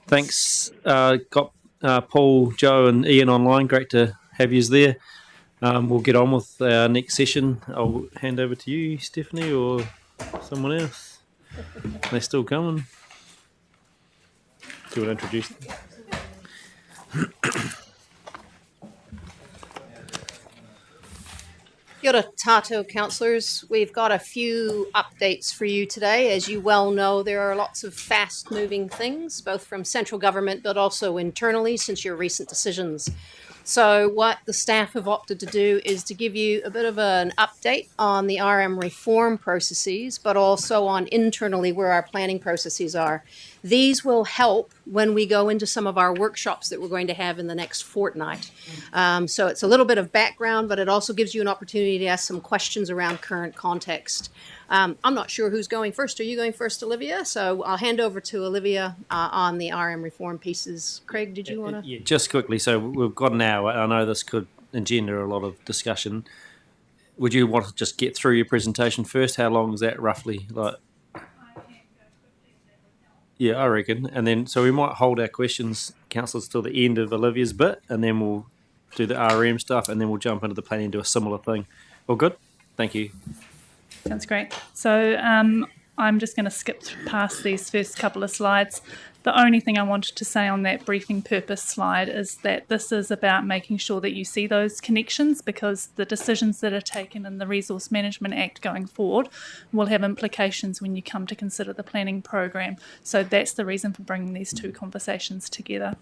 Thanks. Got Paul, Joe, and Ian online. Great to have you there. We'll get on with our next session. I'll hand over to you, Stephanie, or someone else. They're still coming. Do you want to introduce them? Kia ora tātou councillors. We've got a few updates for you today. As you well know, there are lots of fast-moving things, both from central government but also internally since your recent decisions. So what the staff have opted to do is to give you a bit of an update on the RM reform processes, but also on internally where our planning processes are. These will help when we go into some of our workshops that we're going to have in the next fortnight. So it's a little bit of background, but it also gives you an opportunity to ask some questions around current context. I'm not sure who's going first. Are you going first, Olivia? So I'll hand over to Olivia on the RM reform pieces. Craig, did you want to? Yeah, just quickly. So we've got an hour. I know this could engender a lot of discussion. Would you want to just get through your presentation first? How long is that roughly? Yeah, I reckon. And then, so we might hold our questions, councillors, till the end of Olivia's bit, and then we'll do the RM stuff, and then we'll jump into the planning and do a similar thing. All good? Thank you. Sounds great. So I'm just going to skip past these first couple of slides. The only thing I wanted to say on that briefing purpose slide is that this is about making sure that you see those connections, because the decisions that are taken in the Resource Management Act going forward will have implications when you come to consider the planning program. So that's the reason for bringing these two conversations together.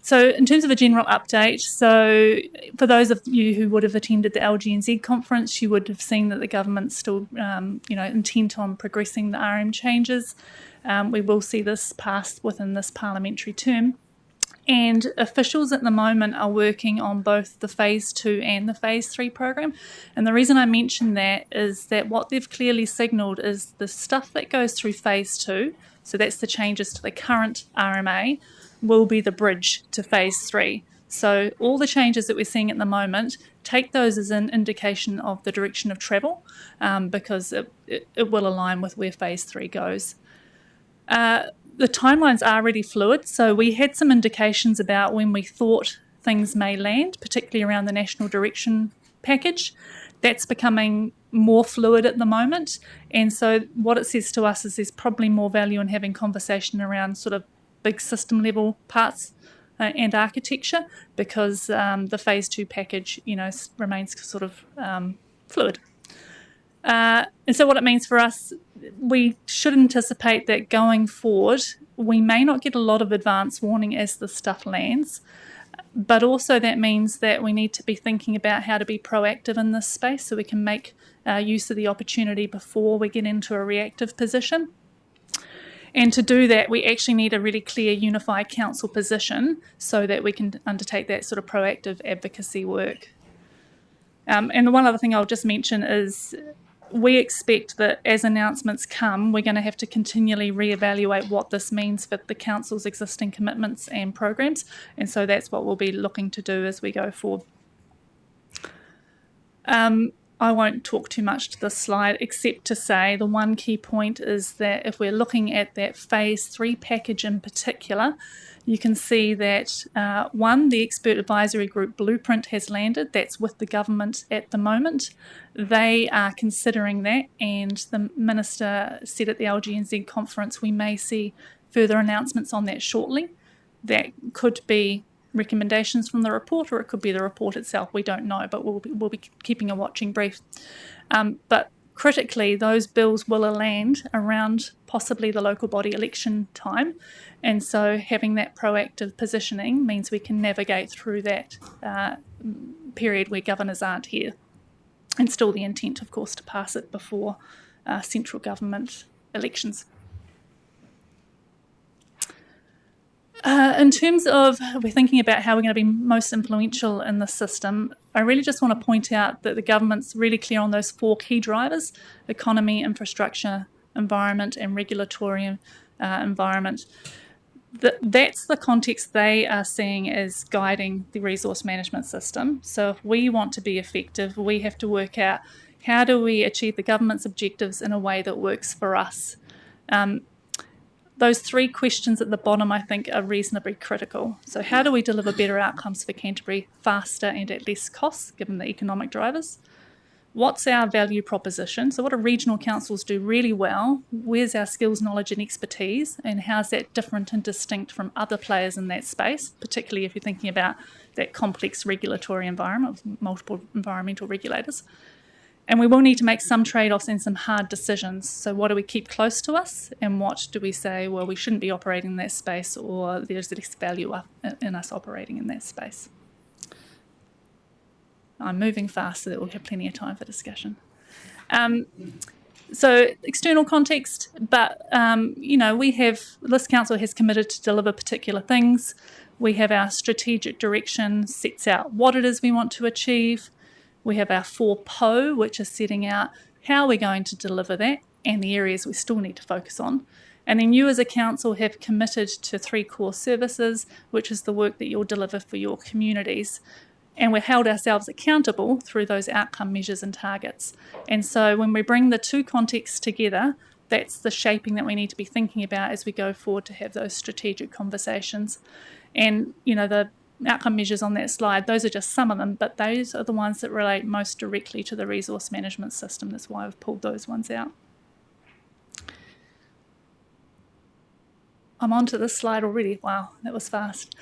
So in terms of a general update, so for those of you who would have attended the LGNZ conference, you would have seen that the government's still, intent on progressing the RM changes. We will see this passed within this parliamentary term. And officials at the moment are working on both the Phase 2 and the Phase 3 program. And the reason I mention that is that what they've clearly signalled is the stuff that goes through Phase 2, so that's the changes to the current RMA, will be the bridge to Phase 3. So all the changes that we're seeing at the moment, take those as an indication of the direction of travel, because it will align with where Phase 3 goes. The timelines are really fluid, so we had some indications about when we thought things may land, particularly around the National Direction package. That's becoming more fluid at the moment, and so what it says to us is there's probably more value in having conversation around sort of big system level parts and architecture, because the Phase 2 package, remains sort of fluid. And so what it means for us, we should anticipate that going forward, we may not get a lot of advance warning as the stuff lands, but also that means that we need to be thinking about how to be proactive in this space so we can make use of the opportunity before we get into a reactive position. And to do that, we actually need a really clear unified council position so that we can undertake that sort of proactive advocacy work. And the one other thing I'll just mention is we expect that as announcements come, we're going to have to continually reevaluate what this means for the council's existing commitments and programs. And so that's what we'll be looking to do as we go forward. I won't talk too much to this slide, except to say the one key point is that if we're looking at that Phase 3 package in particular, you can see that, the Expert Advisory Group blueprint has landed. That's with the government at the moment. They are considering that, and the Minister said at the LGNZ conference we may see further announcements on that shortly. That could be recommendations from the report, or it could be the report itself. We don't know, but we'll be keeping a watching brief. But critically, those bills will land around possibly the local body election time, and so having that proactive positioning means we can navigate through that period where governors aren't here, and still the intent, of course, to pass it before central government elections. In terms of we're thinking about how we're going to be most influential in the system, I really just want to point out that the government's really clear on those four key drivers: economy, infrastructure, environment, and regulatory environment. That's the context they are seeing as guiding the resource management system. So if we want to be effective, we have to work out How do we achieve the government's objectives in a way that works for us? Those 3 questions at the bottom, I think, are reasonably critical. So how do we deliver better outcomes for Canterbury faster and at less cost, given the economic drivers? What's our value proposition? So what do regional councils do really well? Where's our skills, knowledge and expertise? And how's that different and distinct from other players in that space, particularly if you're thinking about that complex regulatory environment with multiple environmental regulators? And we will need to make some trade-offs and some hard decisions. So what do we keep close to us? And what do we say, well, we shouldn't be operating in that space, or there's less value in us operating in that space? I'm moving fast so that we'll have plenty of time for discussion. So external context, but, this council has committed to deliver particular things. We have our strategic direction, sets out what it is we want to achieve. We have our 4 PO, which is setting out how we're going to deliver that and the areas we still need to focus on. And then you as a council have committed to 3 core services, which is the work that you'll deliver for your communities. And we're held ourselves accountable through those outcome measures and targets. And so when we bring the 2 contexts together, that's the shaping that we need to be thinking about as we go forward to have those strategic conversations. And, the outcome measures on that slide, those are just some of them, but those are the ones that relate most directly to the resource management system. That's why I've pulled those ones out. I'm onto this slide already. Wow, that was fast.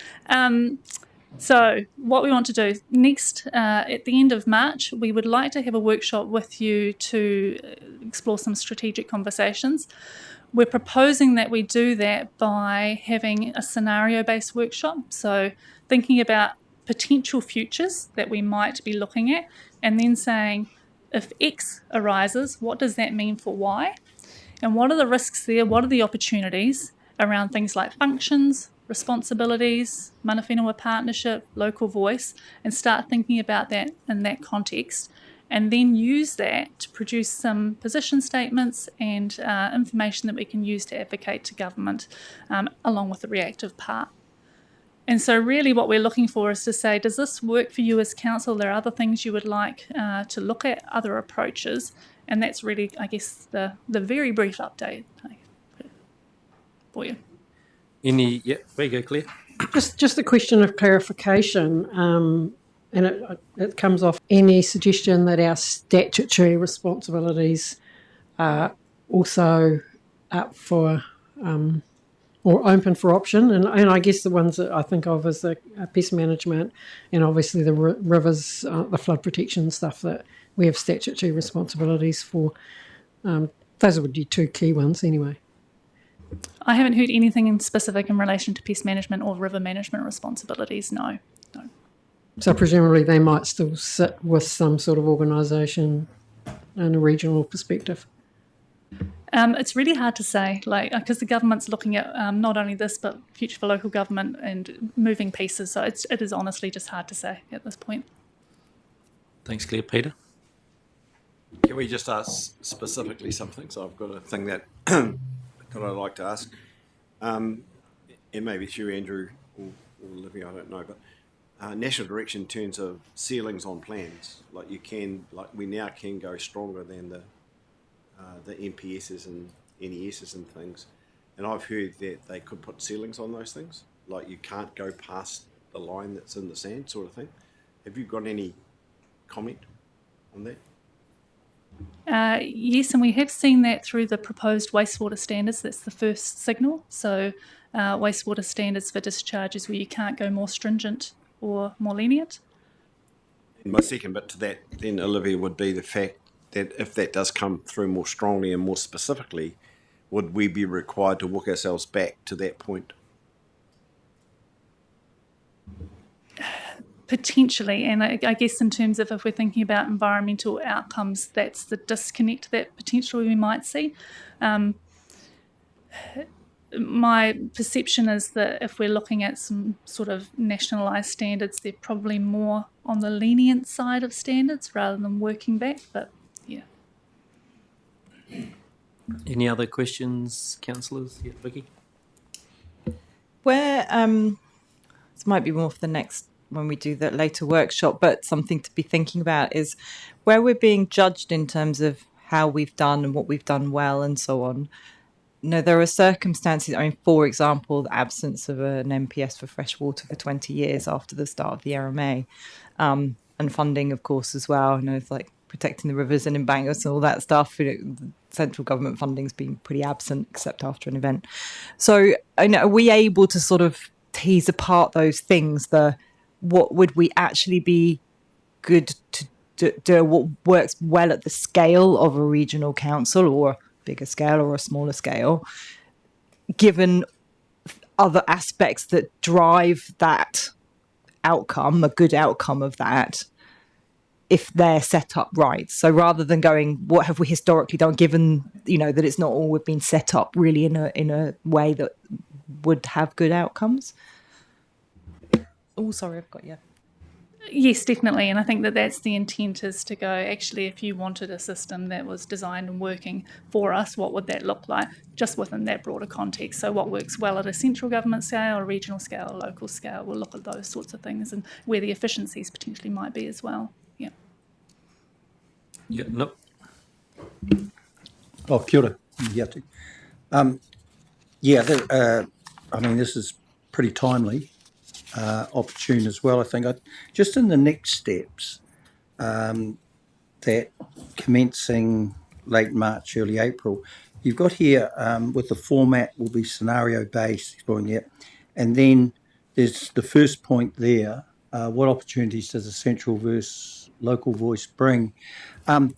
So what we want to do next, at the end of March, we would like to have a workshop with you to explore some strategic conversations. We're proposing that we do that by having a scenario-based workshop, so thinking about potential futures that we might be looking at, and then saying, if X arises, what does that mean for Y? And what are the risks there? What are the opportunities around things like functions, responsibilities, mana whenua partnership, local voice, and start thinking about that in that context, and then use that to produce some position statements and information that we can use to advocate to government, along with the reactive part. And so really what we're looking for is to say, does this work for you as council? There are other things you would like to look at, other approaches, and that's really, I guess, the very brief update for you. There you go, Claire. Just a question of clarification, and it comes off any suggestion that our statutory responsibilities are also up for or open for option, and I guess the ones that I think of as the pest management and obviously the rivers, the flood protection stuff that we have statutory responsibilities for. Those would be 2 key ones anyway. I haven't heard anything in specific in relation to pest management or river management responsibilities, no. So presumably they might still sit with some sort of organisation in a regional perspective. It's really hard to say, because the government's looking at not only this, but future for local government and moving pieces. So it is honestly just hard to say at this point. Thanks, Claire. Peter? Can we just ask specifically something? So I've got a thing that I'd like to ask. And maybe it's you, Andrew, or Olivia, I don't know, but national direction in terms of ceilings on plans, we now can go stronger than the NPSs and NESs and things. And I've heard that they could put ceilings on those things, like you can't go past the line that's in the sand sort of thing. Have you got any comment on that? Yes, and we have seen that through the proposed wastewater standards. That's the first signal. So wastewater standards for discharges where you can't go more stringent or more lenient. And my second bit to that then, Olivia, would be the fact that if that does come through more strongly and more specifically, would we be required to work ourselves back to that point? Potentially, and I guess in terms of if we're thinking about environmental outcomes, that's the disconnect that potentially we might see. My perception is that if we're looking at some sort of nationalised standards, they're probably more on the lenient side of standards rather than working back, but yeah. Any other questions, councillors? Vicky? Where this might be more for the next when we do that later workshop, but something to be thinking about is where we're being judged in terms of how we've done and what we've done well and so on. No, there are circumstances. I mean, for example, the absence of an MPS for fresh water for 20 years after the start of the RMA, and funding, of course, as well. You know, it's like protecting the rivers and embankments and all that stuff. You know, the central government funding's been pretty absent, except after an event. So, I know, are we able to sort of tease apart those things? What would we actually be good to do? What works well at the scale of a regional council, or bigger scale or a smaller scale, given other aspects that drive that outcome, a good outcome of that, if they're set up right. So rather than going, what have we historically done, given, you know, that it's not all we've been set up really in a way that would have good outcomes. Oh, sorry, I've got you. Yes, definitely. And I think that that's the intent, is to go, actually, if you wanted a system that was designed and working for us, what would that look like just within that broader context? So what works well at a central government scale, a regional scale, a local scale? We'll look at those sorts of things and where the efficiencies potentially might be as well. Yeah. Yeah, no. Oh, kia ora. Yeah, I mean, this is pretty timely, opportune as well, I think. Just in the next steps, that commencing late March, early April, you've got here with the format will be scenario-based, exploring it. And then there's the first point there, what opportunities does a central versus local voice bring? I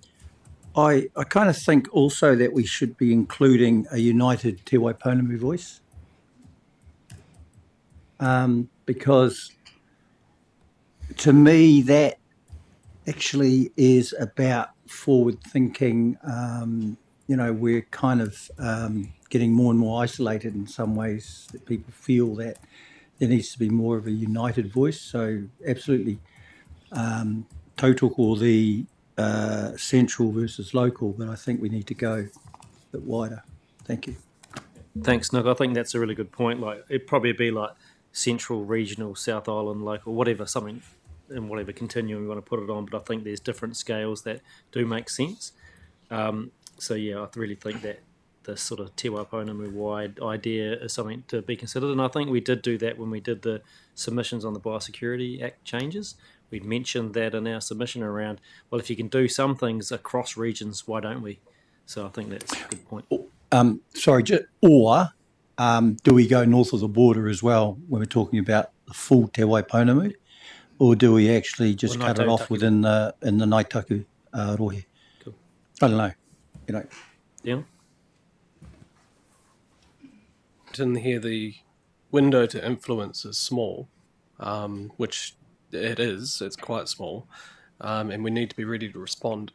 kind of think also that we should be including a united Te Waiponamu voice, because to me that actually is about forward thinking. You know, we're kind of getting more and more isolated in some ways, that people feel that there needs to be more of a united voice. So absolutely, tautoko the central versus local, but I think we need to go a bit wider. Thank you. Thanks, Nick. I think that's a really good point. Like, it'd probably be like central, regional, South Island, local, whatever, something in whatever continuum you want to put it on. But I think there's different scales that do make sense. So yeah, I really think that the sort of Te Waiponamu wide idea is something to be considered. And I think we did do that when we did the submissions on the Biosecurity Act changes. We mentioned that in our submission around, well, if you can do some things across regions, why don't we? So I think that's a good point. Do we go north of the border as well when we're talking about the full Te Waiponamu, or do we actually just cut it off within the Naitaku rohe? Cool. I don't know. You know. Yeah. In here, the window to influence is small, which it is. It's quite small, and we need to be ready to respond.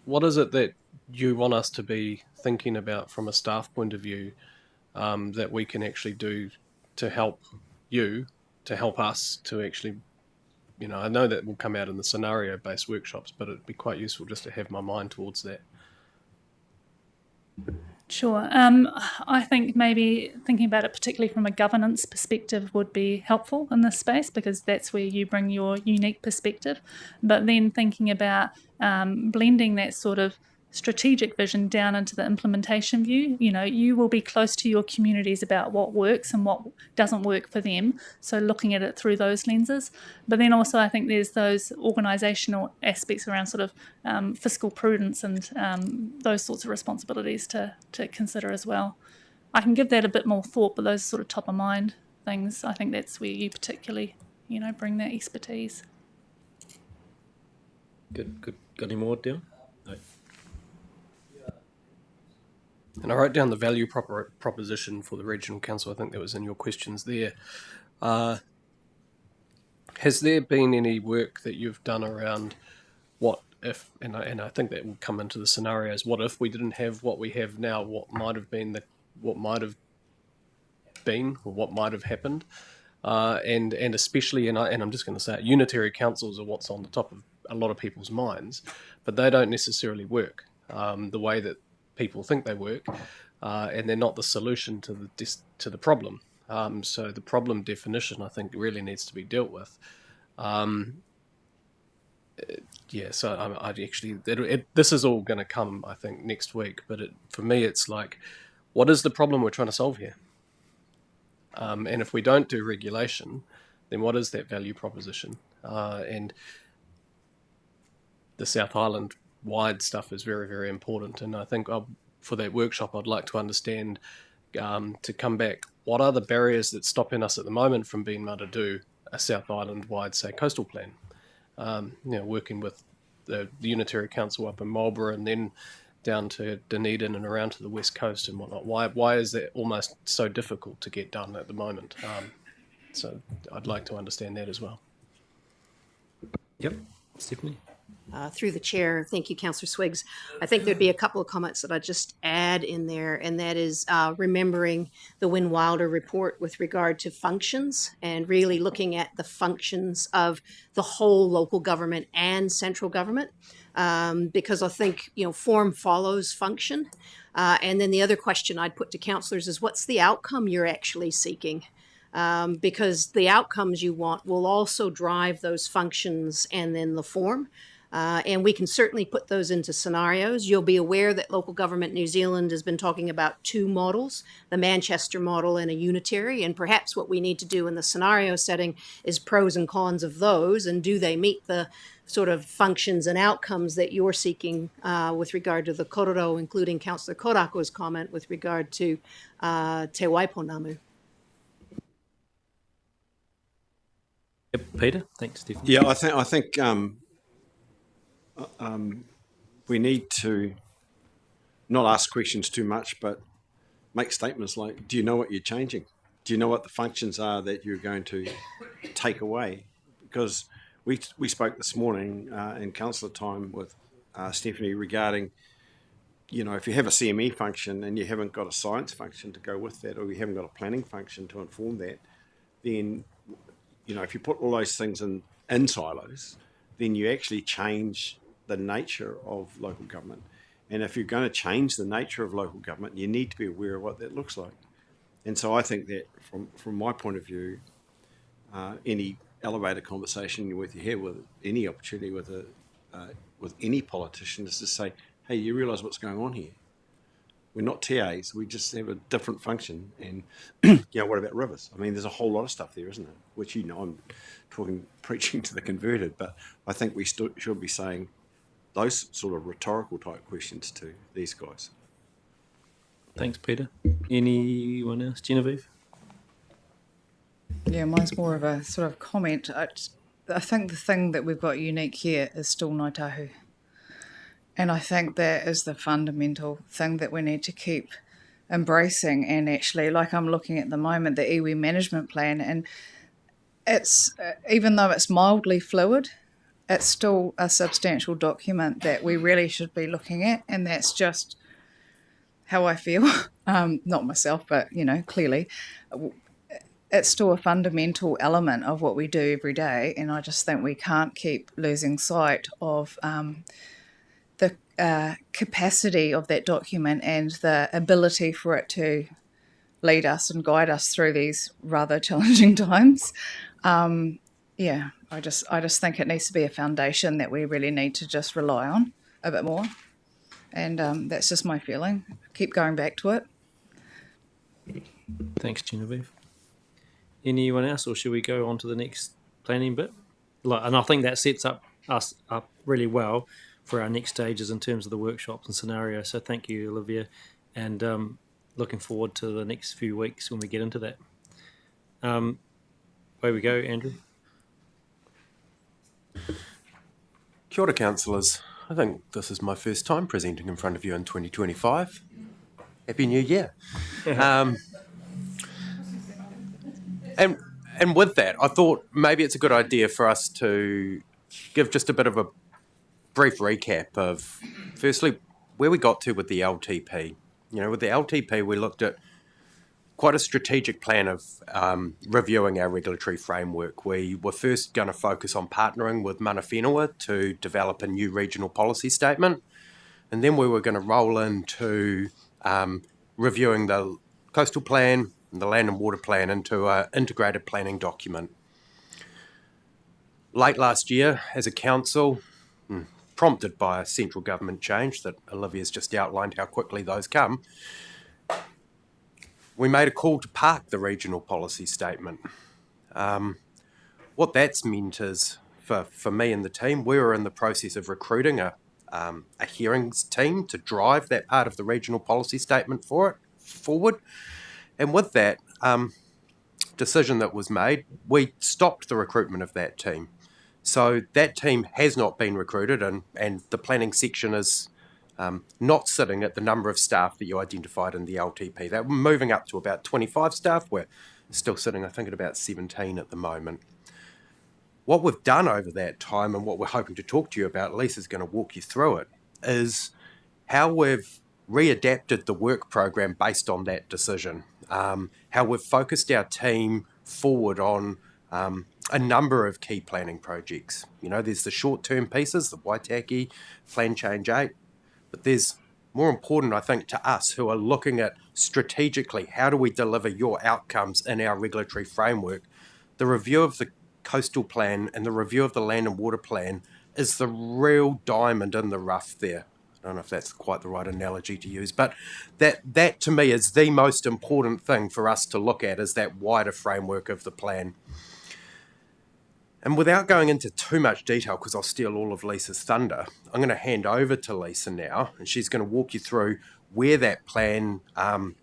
What is it that you want us to be thinking about from a staff point of view, that we can actually do to help you, to help us to actually, you know, I know that will come out in the scenario-based workshops, but it'd be quite useful just to have my mind towards that. Sure. I think maybe thinking about it particularly from a governance perspective would be helpful in this space, because that's where you bring your unique perspective. But then thinking about blending that sort of strategic vision down into the implementation view. You know, you will be close to your communities about what works and what doesn't work for them. So looking at it through those lenses. But then also I think there's those organisational aspects around sort of fiscal prudence and those sorts of responsibilities to consider as well. I can give that a bit more thought, but those are sort of top of mind things. I think that's where you particularly, you know, bring that expertise. Good. Got any more, Dion? No. And I wrote down the value proposition for the regional council. I think that was in your questions there. Has there been any work that you've done around what if, and I think that will come into the scenarios, what if we didn't have what we have now, what might have been, or what might have happened? And especially, and I'm just going to say it, unitary councils are what's on the top of a lot of people's minds, but they don't necessarily work the way that people think they work, and they're not the solution to the problem. So the problem definition, I think, really needs to be dealt with. Yeah, so I'd actually, this is all going to come, I think, next week. But for me, it's like, what is the problem we're trying to solve here? And if we don't do regulation, then what is that value proposition? And the South Island wide stuff is very, very important. And I think for that workshop, I'd like to understand, to come back, what are the barriers that's stopping us at the moment from being able to do a South Island wide, say, coastal plan? Working with the Unitary Council up in Marlborough and then down to Dunedin and around to the west coast and whatnot. Why is that almost so difficult to get done at the moment? So I'd like to understand that as well. Yep, Stephanie. Through the chair, thank you, Councillor Swiggs. I think there'd be a couple of comments that I'd just add in there, and that is remembering the Win Wilder report with regard to functions and really looking at the functions of the whole local government and central government, because I think, form follows function. And then the other question I'd put to councillors is, what's the outcome you're actually seeking? Because the outcomes you want will also drive those functions and then the form. And we can certainly put those into scenarios. You'll be aware that Local Government New Zealand has been talking about two models, the Manchester model and a unitary. And perhaps what we need to do in the scenario setting is pros and cons of those, and do they meet the sort of functions and outcomes that you're seeking with regard to the korero, including Councillor Korako's comment with regard to Te Waiponamu. Yep, Peter. Thanks, Stephanie. Yeah, I think we need to not ask questions too much, but make statements like, do you know what you're changing? Do you know what the functions are that you're going to take away? Because we spoke this morning in councillor time with Stephanie regarding, if you have a CME function and you haven't got a science function to go with that, or you haven't got a planning function to inform that, then, if you put all those things in silos, then you actually change the nature of local government. And if you're going to change the nature of local government, you need to be aware of what that looks like. And so I think that from my point of view, any elevator conversation you have with any opportunity with any politician is to say, hey, you realise what's going on here? We're not TAs, we just have a different function. And what about rivers? I mean, there's a whole lot of stuff there, isn't it? Which, I'm preaching to the converted, but I think we should be saying those sort of rhetorical type questions to these guys. Thanks, Peter. Anyone else? Genevieve? Yeah, mine's more of a sort of comment. I think the thing that we've got unique here is still Ngāi Tahu. And I think that is the fundamental thing that we need to keep embracing. And actually, like I'm looking at the moment, the iwi management plan, and it's, even though it's mildly fluid, it's still a substantial document that we really should be looking at. And that's just how I feel. Not myself, but, clearly. It's still a fundamental element of what we do every day. And I just think we can't keep losing sight of the capacity of that document and the ability for it to lead us and guide us through these rather challenging times. I just think it needs to be a foundation that we really need to just rely on a bit more. And that's just my feeling. Keep going back to it. Thanks, Genevieve. Anyone else, or should we go on to the next planning bit? And I think that sets us up really well for our next stages in terms of the workshops and scenarios. So thank you, Olivia, and looking forward to the next few weeks when we get into that. Away we go, Andrew. Kia ora, councillors. I think this is my first time presenting in front of you in 2025. Happy New Year. And with that, I thought maybe it's a good idea for us to give just a bit of a brief recap of, firstly, where we got to with the LTP. With the LTP, we looked at quite a strategic plan of reviewing our regulatory framework. We were first going to focus on partnering with Mana Whenua to develop a new regional policy statement. And then we were going to roll into reviewing the coastal plan and the land and water plan into an integrated planning document. late last year, as a council, prompted by a central government change that Olivia's just outlined how quickly those come, we made a call to park the regional policy statement. What that's meant is, for me and the team, we were in the process of recruiting a hearings team to drive that part of the regional policy statement forward. And with that decision that was made, we stopped the recruitment of that team. So that team has not been recruited, and the planning section is not sitting at the number of staff that you identified in the LTP. They're moving up to about 25 staff. We're still sitting, I think, at about 17 at the moment. What we've done over that time, and what we're hoping to talk to you about, Lisa's going to walk you through it, is how we've readapted the work program based on that decision, how we've focused our team forward on a number of key planning projects. You know, there's the short-term pieces, the Waitaki, Plan Change 8, but there's more important, I think, to us who are looking at strategically, how do we deliver your outcomes in our regulatory framework? The review of the coastal plan and the review of the land and water plan is the real diamond in the rough there. I don't know if that's quite the right analogy to use, but that to me is the most important thing for us to look at, is that wider framework of the plan. And without going into too much detail, because I'll steal all of Lisa's thunder, I'm going to hand over to Lisa now, and she's going to walk you through where that plan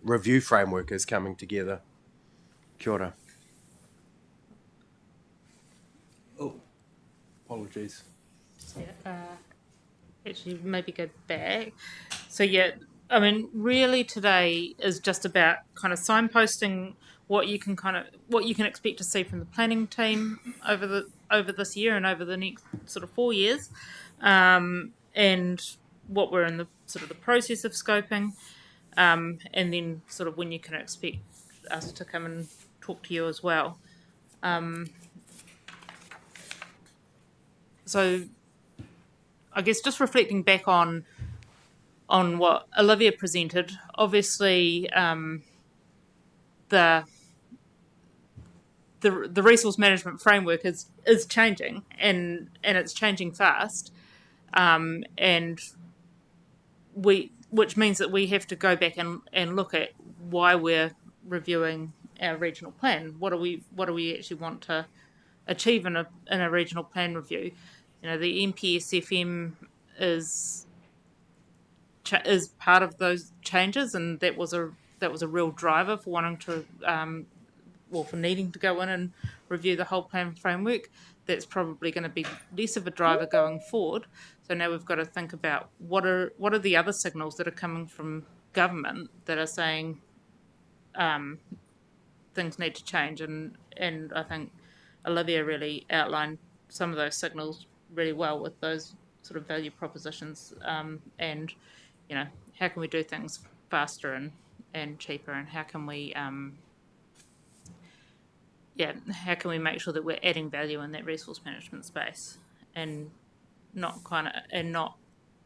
review framework is coming together. Kia ora. Oh, apologies. Actually, maybe go back. So yeah, I mean, really today is just about kind of signposting what you can expect to see from the planning team over this year and over the next sort of 4 years, and what we're in the sort of the process of scoping, and then sort of when you can expect us to come and talk to you as well. So I guess just reflecting back on what Olivia presented, obviously the resource management framework is changing, and it's changing fast, and which means that we have to go back and look at why we're reviewing our regional plan. What do we actually want to achieve in a regional plan review? You know, the NPSFM is part of those changes, and that was a real driver for wanting to, for needing to go in and review the whole plan framework. That's probably going to be less of a driver going forward. So now we've got to think about what are the other signals that are coming from government that are saying things need to change, and I think Olivia really outlined some of those signals really well with those sort of value propositions, and you know, how can we do things faster and cheaper, and how can we make sure that we're adding value in that resource management space, and not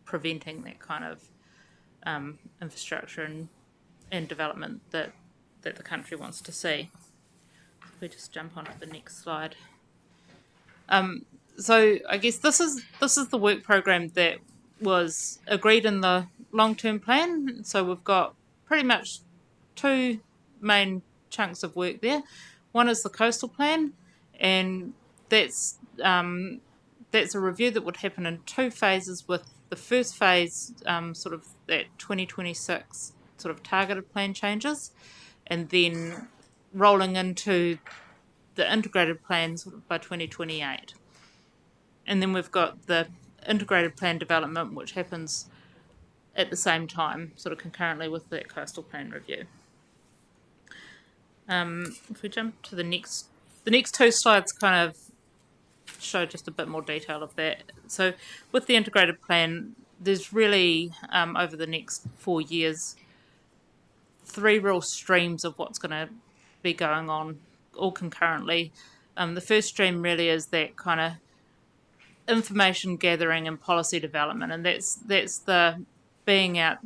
preventing that kind of infrastructure and development that the country wants to see. If we just jump onto the next slide. So I guess this is the work program that was agreed in the long-term plan. So we've got pretty much two main chunks of work there. One is the coastal plan, and that's a review that would happen in two phases, with the first phase sort of that 2026 sort of targeted plan changes, and then rolling into the integrated plan sort of by 2028. And then we've got the integrated plan development, which happens at the same time, sort of concurrently with that coastal plan review. If we jump to the next two slides kind of show just a bit more detail of that. So with the integrated plan, there's really, over the next 4 years, three real streams of what's going to be going on all concurrently. The first stream really is that kind of information gathering and policy development, and that's the being out,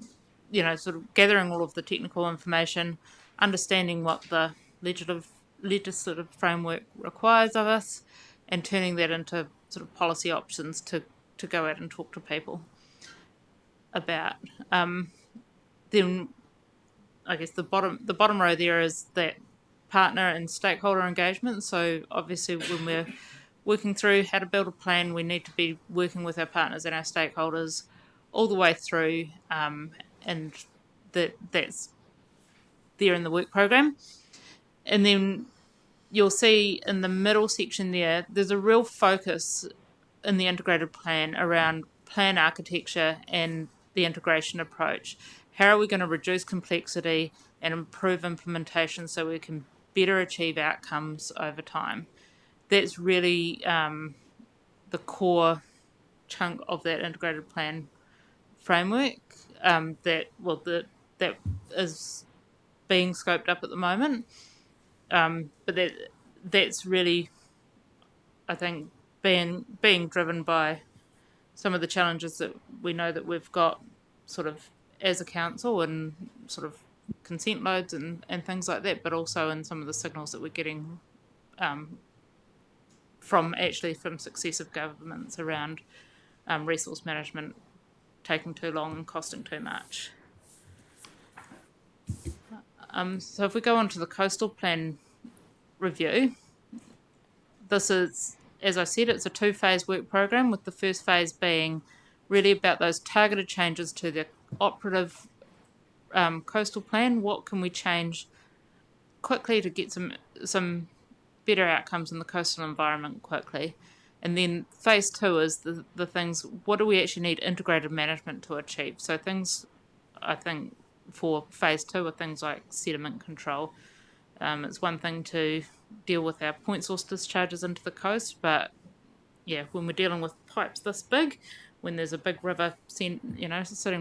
you know, sort of gathering all of the technical information, understanding what the legislative framework requires of us, and turning that into sort of policy options to go out and talk to people about. Then I guess the bottom row there is that partner and stakeholder engagement. So obviously when we're working through how to build a plan, we need to be working with our partners and our stakeholders all the way through, and that's there in the work program. And then you'll see in the middle section there's a real focus in the integrated plan around plan architecture and the integration approach. How are we going to reduce complexity and improve implementation so we can better achieve outcomes over time? That's really the core chunk of that integrated plan framework that is being scoped up at the moment. But that's really, I think, being driven by some of the challenges that we know that we've got sort of as a council and sort of consent loads and things like that, but also in some of the signals that we're getting from successive governments around resource management taking too long and costing too much. So if we go on to the coastal plan review, this is, as I said, it's a 2-phase work program, with the first phase being really about those targeted changes to the operative coastal plan. What can we change quickly to get some better outcomes in the coastal environment quickly? And then phase 2 is the things, what do we actually need integrated management to achieve? So things, I think, for phase 2 are things like sediment control. It's one thing to deal with our point source discharges into the coast, but yeah, when we're dealing with pipes this big, when there's a big river sitting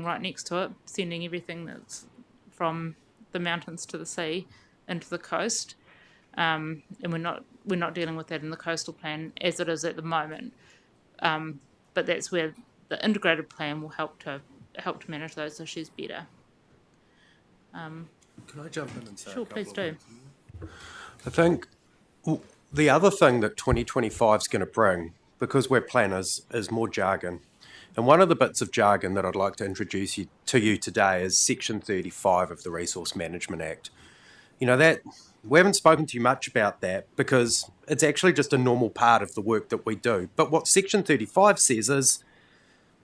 right next to it, sending everything that's from the mountains to the sea into the coast, and we're not dealing with that in the coastal plan as it is at the moment. But that's where the integrated plan will help to manage those issues better. Can I jump in and say? Sure, please do. I think the other thing that 2025 is going to bring, because we're planners, is more jargon. And one of the bits of jargon that I'd like to introduce to you today is Section 35 of the Resource Management Act. That we haven't spoken to you much about that because it's actually just a normal part of the work that we do. But what Section 35 says is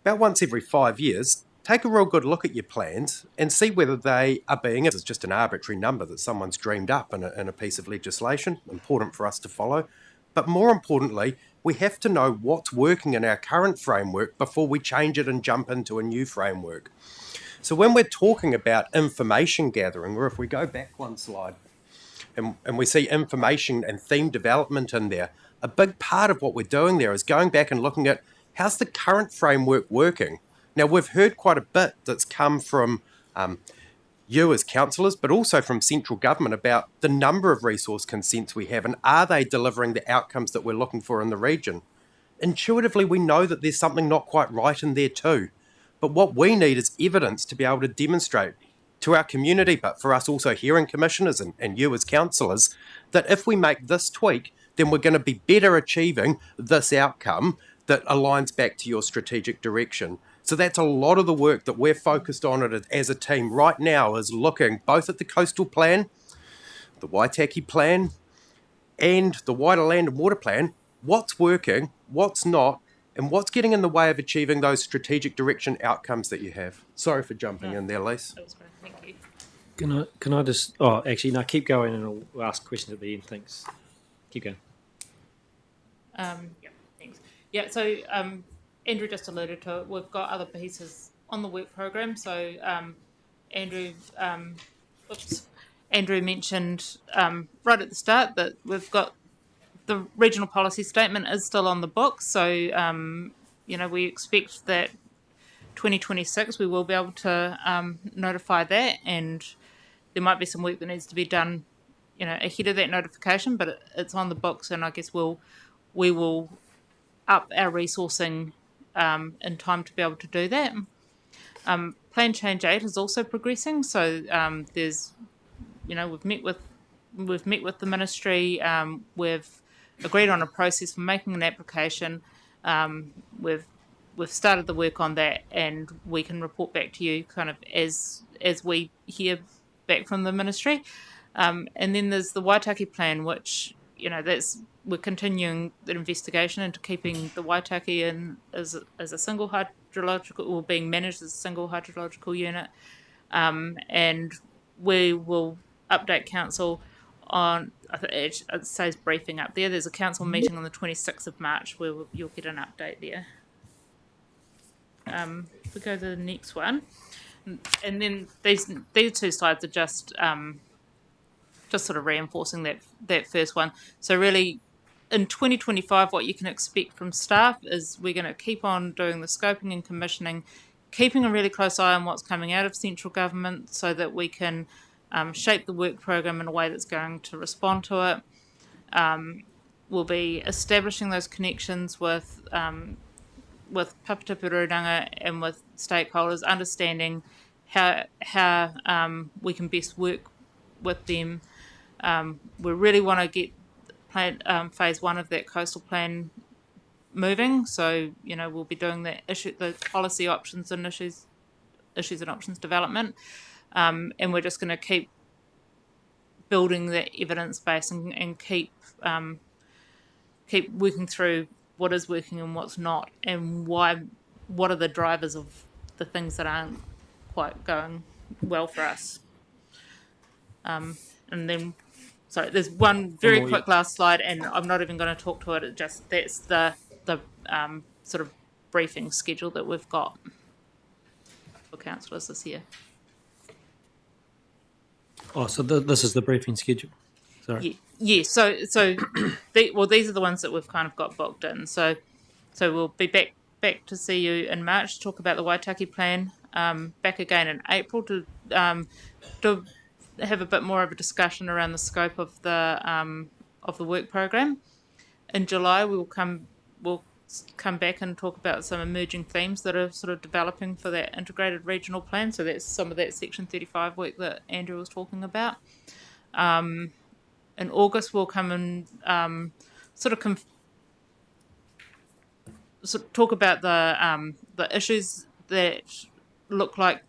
about once every 5 years, take a real good look at your plans and see whether they are being, it's just an arbitrary number that someone's dreamed up in a piece of legislation, important for us to follow. But more importantly, we have to know what's working in our current framework before we change it and jump into a new framework. So when we're talking about information gathering, or if we go back one slide, and we see information and theme development in there, a big part of what we're doing there is going back and looking at how's the current framework working. Now, we've heard quite a bit that's come from you as councillors, but also from central government about the number of resource consents we have and are they delivering the outcomes that we're looking for in the region. Intuitively, we know that there's something not quite right in there too. But what we need is evidence to be able to demonstrate to our community, but for us also hearing commissioners and you as councillors, that if we make this tweak, then we're going to be better achieving this outcome that aligns back to your strategic direction. So that's a lot of the work that we're focused on as a team right now, is looking both at the coastal plan, the Waitaki plan, and the wider land and water plan. What's working, what's not, and what's getting in the way of achieving those strategic direction outcomes that you have. Sorry for jumping in there, Lise. That was great, thank you. Can I just... Oh, actually, no, keep going and I'll ask questions at the end. Thanks. Keep going. Yeah, thanks. Yeah, so Andrew just alluded to it. We've got other pieces on the work program. So Andrew mentioned right at the start that we've got the regional policy statement is still on the books. So, we expect that 2026 we will be able to notify that, and there might be some work that needs to be done, ahead of that notification, but it's on the books, and I guess we will up our resourcing in time to be able to do that. Plan Change 8 is also progressing, so we've met with the ministry, we've agreed on a process for making an application. We've started the work on that, and we can report back to you kind of as we hear back from the ministry. And then there's the Waitaki plan, which we're continuing the investigation into keeping the Waitaki in as a single hydrological, or being managed as a single hydrological unit. And we will update council on, it says briefing up there. There's a council meeting on the 26th of March where you'll get an update there. If we go to the next one, and then these two slides are just sort of reinforcing that first one. So really, in 2025, what you can expect from staff is we're going to keep on doing the scoping and commissioning, keeping a really close eye on what's coming out of central government so that we can shape the work program in a way that's going to respond to it. We'll be establishing those connections with Papatipururanga and with stakeholders, understanding how we can best work with them. We really want to get phase 1 of that coastal plan moving. So, we'll be doing the policy options and issues and options development. And we're just going to keep building that evidence base and keep working through what is working and what's not, and what are the drivers of the things that aren't quite going well for us. And then, sorry, there's one very quick last slide, and I'm not even going to talk to it. It just, that's the sort of briefing schedule that we've got for councillors this year. Oh, so this is the briefing schedule. Sorry. Yeah. So these are the ones that we've kind of got booked in. So we'll be back to see you in March to talk about the Waitaki plan. Back again in April to have a bit more of a discussion around the scope of the work program. In July, we'll come back and talk about some emerging themes that are sort of developing for that integrated regional plan. So that's some of that Section 35 work that Andrew was talking about. In August, we'll come and sort of talk about the issues that look like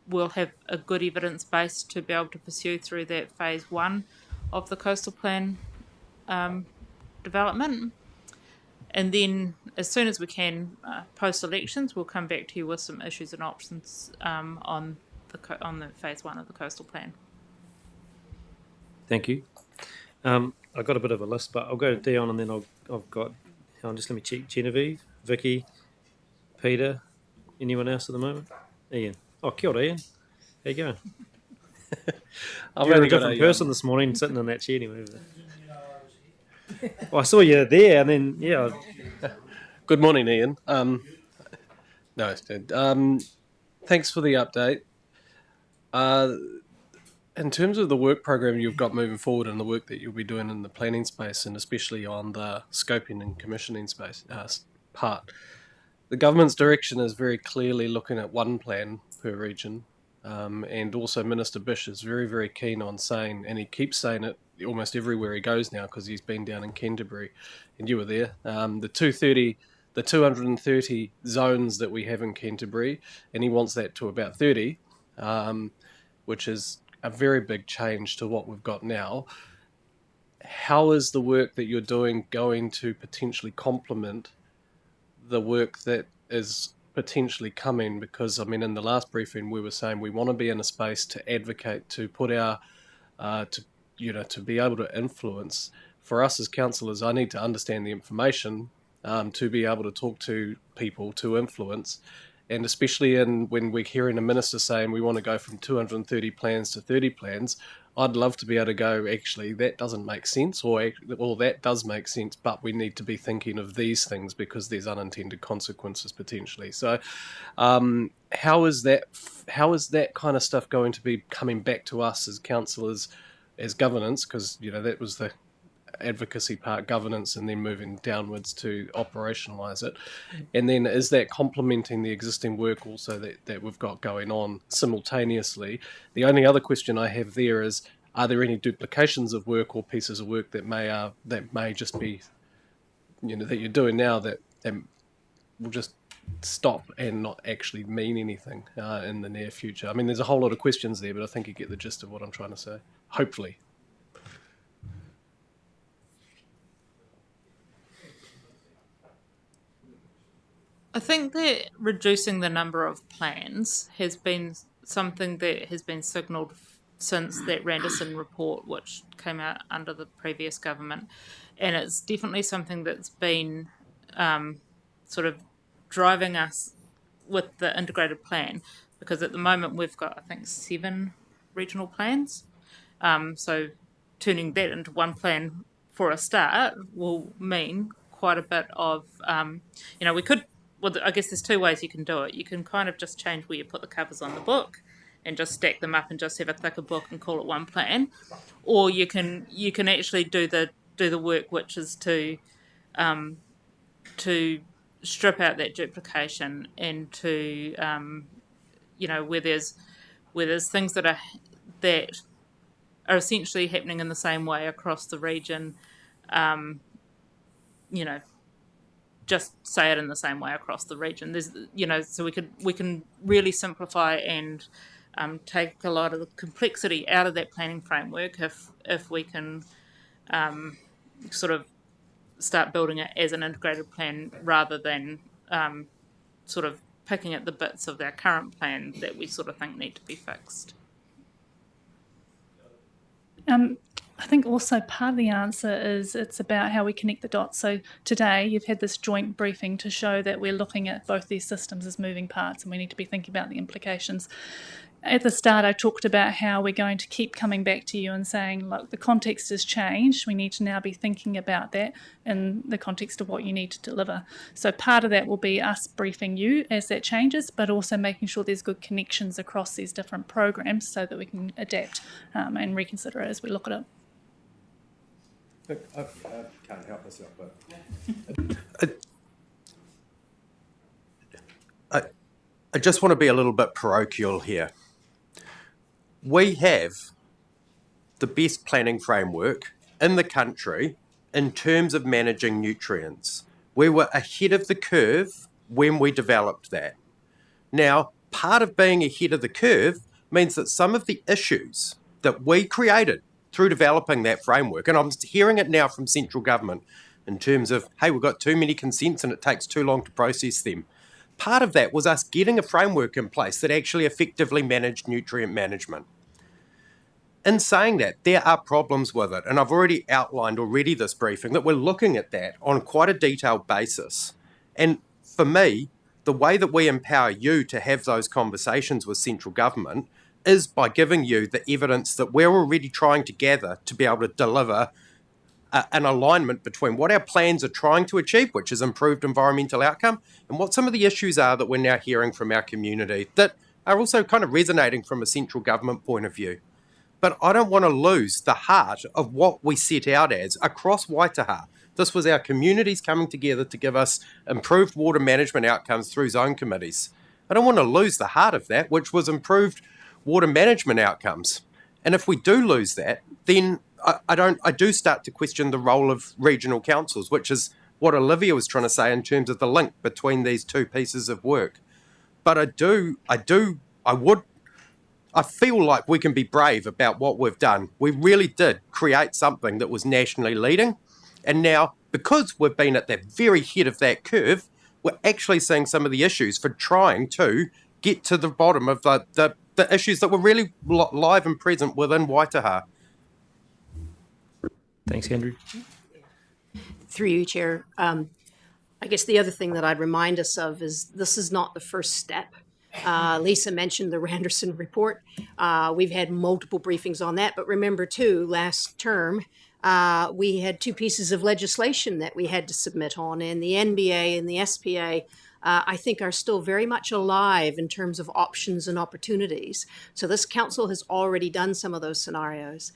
we'll have a good evidence base to be able to pursue through that phase 1 of the coastal plan development. And then, as soon as we can, post-elections, we'll come back to you with some issues and options on the phase 1 of the coastal plan. Thank you. I've got a bit of a list, but I'll go to Dion, and then I've got, just let me check, Genevieve, Vicky, Peter, anyone else at the moment? Ian. Oh, kia ora, Ian. How you going? You're a different person this morning, sitting in that chair anyway. Well, I saw you there, and then, yeah. Good morning, Ian. No, it's good. Thanks for the update. In terms of the work program you've got moving forward and the work that you'll be doing in the planning space, and especially on the scoping and commissioning space part, the government's direction is very clearly looking at one plan per region, and also Minister Bish is very, very keen on saying, and he keeps saying it almost everywhere he goes now because he's been down in Canterbury, and you were there, the 230 zones that we have in Canterbury, and he wants that to about 30, which is a very big change to what we've got now. How is the work that you're doing going to potentially complement the work that is potentially coming? Because, I mean, in the last briefing, we were saying we want to be in a space to advocate, to put our, to be able to influence. For us as councillors, I need to understand the information to be able to talk to people, to influence. And especially when we're hearing a minister saying we want to go from 230 plans to 30 plans, I'd love to be able to go, actually, that doesn't make sense, or that does make sense, but we need to be thinking of these things because there's unintended consequences potentially. So how is that kind of stuff going to be coming back to us as councillors, as governance? Because, that was the advocacy part, governance, and then moving downwards to operationalise it. And then is that complementing the existing work also that we've got going on simultaneously? The only other question I have there is, are there any duplications of work or pieces of work that may just be, that you're doing now that will just stop and not actually mean anything in the near future? I mean, there's a whole lot of questions there, but I think you get the gist of what I'm trying to say, hopefully. I think that reducing the number of plans has been something that has been signalled since that Randerson report, which came out under the previous government, and it's definitely something that's been sort of driving us with the integrated plan, because at the moment we've got, I think, 7 regional plans. So turning that into one plan for a start will mean quite a bit of, we could, well, I guess there's 2 ways you can do it. You can kind of just change where you put the covers on the book and just stack them up and just have a thicker book and call it one plan, or you can actually do the work, which is to strip out that duplication and to where there's things that are essentially happening in the same way across the region, just say it in the same way across the region. There's, so we can really simplify and take a lot of the complexity out of that planning framework if we can sort of start building it as an integrated plan rather than sort of picking at the bits of our current plan that we sort of think need to be fixed. I think also part of the answer is it's about how we connect the dots. So today you've had this joint briefing to show that we're looking at both these systems as moving parts and we need to be thinking about the implications. At the start, I talked about how we're going to keep coming back to you and saying, look, the context has changed. We need to now be thinking about that in the context of what you need to deliver. So part of that will be us briefing you as that changes, but also making sure there's good connections across these different programs so that we can adapt and reconsider it as we look at it. I can't help myself, but I just want to be a little bit parochial here. We have the best planning framework in the country in terms of managing nutrients. We were ahead of the curve when we developed that. Now, part of being ahead of the curve means that some of the issues that we created through developing that framework, and I'm hearing it now from central government in terms of, hey, we've got too many consents and it takes too long to process them. Part of that was us getting a framework in place that actually effectively managed nutrient management. In saying that, there are problems with it, and I've already outlined this briefing that we're looking at that on quite a detailed basis. And for me, the way that we empower you to have those conversations with central government is by giving you the evidence that we're already trying to gather to be able to deliver an alignment between what our plans are trying to achieve, which is improved environmental outcome, and what some of the issues are that we're now hearing from our community that are also kind of resonating from a central government point of view. But I don't want to lose the heart of what we set out as across Waitaha. This was our communities coming together to give us improved water management outcomes through zone committees. I don't want to lose the heart of that, which was improved water management outcomes. And if we do lose that, then I do start to question the role of regional councils, which is what Olivia was trying to say in terms of the link between these 2 pieces of work. But I feel like we can be brave about what we've done. We really did create something that was nationally leading. And now, because we've been at the very head of that curve, we're actually seeing some of the issues for trying to get to the bottom of the issues that were really live and present within Waitaha. Thanks, Andrew. Through you, Chair. I guess the other thing that I'd remind us of is this is not the first step. Lisa mentioned the Randerson report. We've had multiple briefings on that, but remember too, last term, we had 2 pieces of legislation that we had to submit on, and the NBA and the SPA, I think, are still very much alive in terms of options and opportunities. So this council has already done some of those scenarios.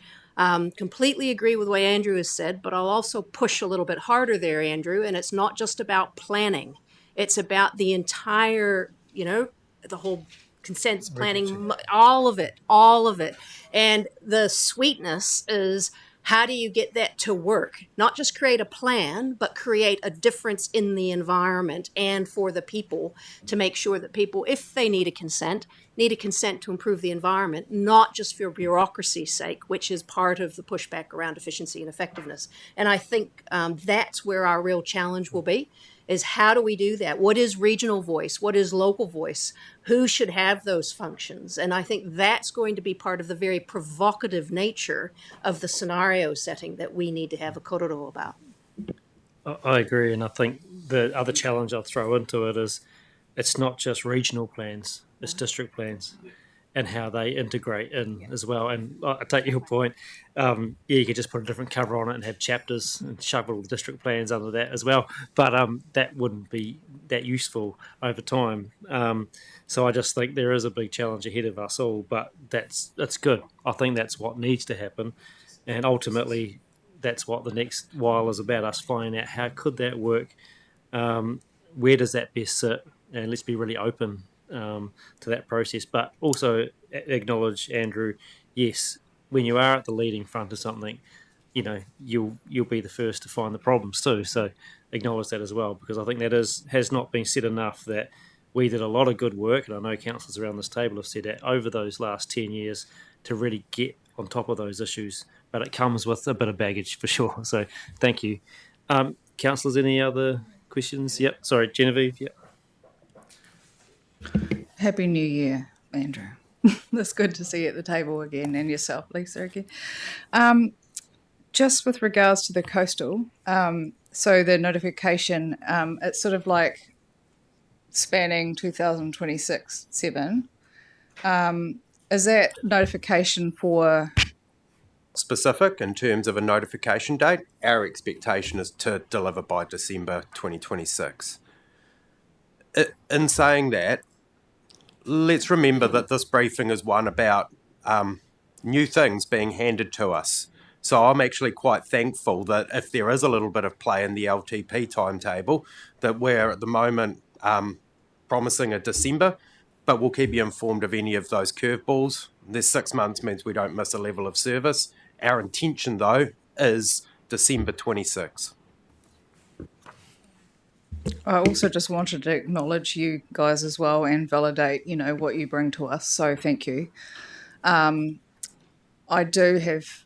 Completely agree with what Andrew has said, but I'll also push a little bit harder there, Andrew, and it's not just about planning. It's about the entire, the whole consents, planning, all of it. And the sweetness is, how do you get that to work? Not just create a plan, but create a difference in the environment and for the people, to make sure that people, if they need a consent to improve the environment, not just for bureaucracy's sake, which is part of the pushback around efficiency and effectiveness. And I think that's where our real challenge will be, is how do we do that? What is regional voice? What is local voice? Who should have those functions? And I think that's going to be part of the very provocative nature of the scenario setting that we need to have a kororo about. I agree, and I think the other challenge I'll throw into it is it's not just regional plans, it's district plans and how they integrate in as well. And I take your point. You could just put a different cover on it and have chapters and shove all the district plans under that as well. But that wouldn't be that useful over time. So I just think there is a big challenge ahead of us all, but that's good. I think that's what needs to happen. And ultimately, that's what the next while is about, us finding out how could that work, where does that best sit, and let's be really open to that process. But also acknowledge, Andrew, yes, when you are at the leading front of something, you'll be the first to find the problems too. So acknowledge that as well, because I think that has not been said enough, that we did a lot of good work, and I know councillors around this table have said that over those last 10 years to really get on top of those issues. But it comes with a bit of baggage for sure. So thank you. Councillors, any other questions? Yep. Sorry, Genevieve. Yep. Happy New Year, Andrew. It's good to see you at the table again, and yourself, Lisa, again. Just with regards to the coastal, so the notification, it's sort of like spanning 2026-7. Is that notification for... Specific in terms of a notification date? Our expectation is to deliver by December 2026. In saying that, let's remember that this briefing is one about new things being handed to us. So I'm actually quite thankful that if there is a little bit of play in the LTP timetable, that we're at the moment promising a December, but we'll keep you informed of any of those curveballs. This 6 months means we don't miss a level of service. Our intention, though, is December 26. I also just wanted to acknowledge you guys as well and validate, what you bring to us. So thank you. I do have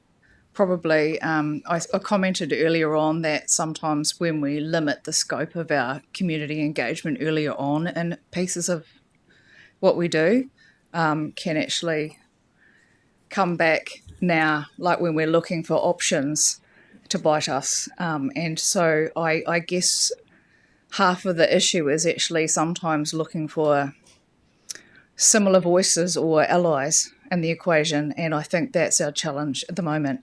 probably, I commented earlier on that sometimes when we limit the scope of our community engagement earlier on in pieces of what we do, can actually come back now, like when we're looking for options to bite us. And so I guess half of the issue is actually sometimes looking for similar voices or allies in the equation, and I think that's our challenge at the moment.